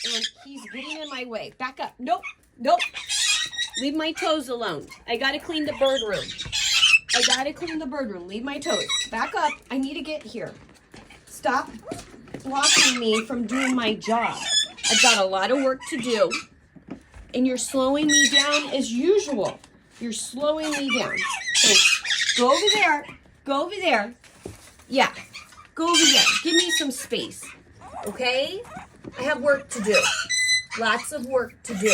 and he's getting in my way. Back up. Nope. Nope. Leave my toes alone. I gotta clean the bird room. I gotta clean the bird room. Leave my toes. Back up. I need to get here. Stop blocking me from doing my job. I've got a lot of work to do. And you're slowing me down as usual. You're slowing me down. So go over there. Go over there. Yeah. Go over there. Give me some space. Okay? I have work to do. Lots of work to do.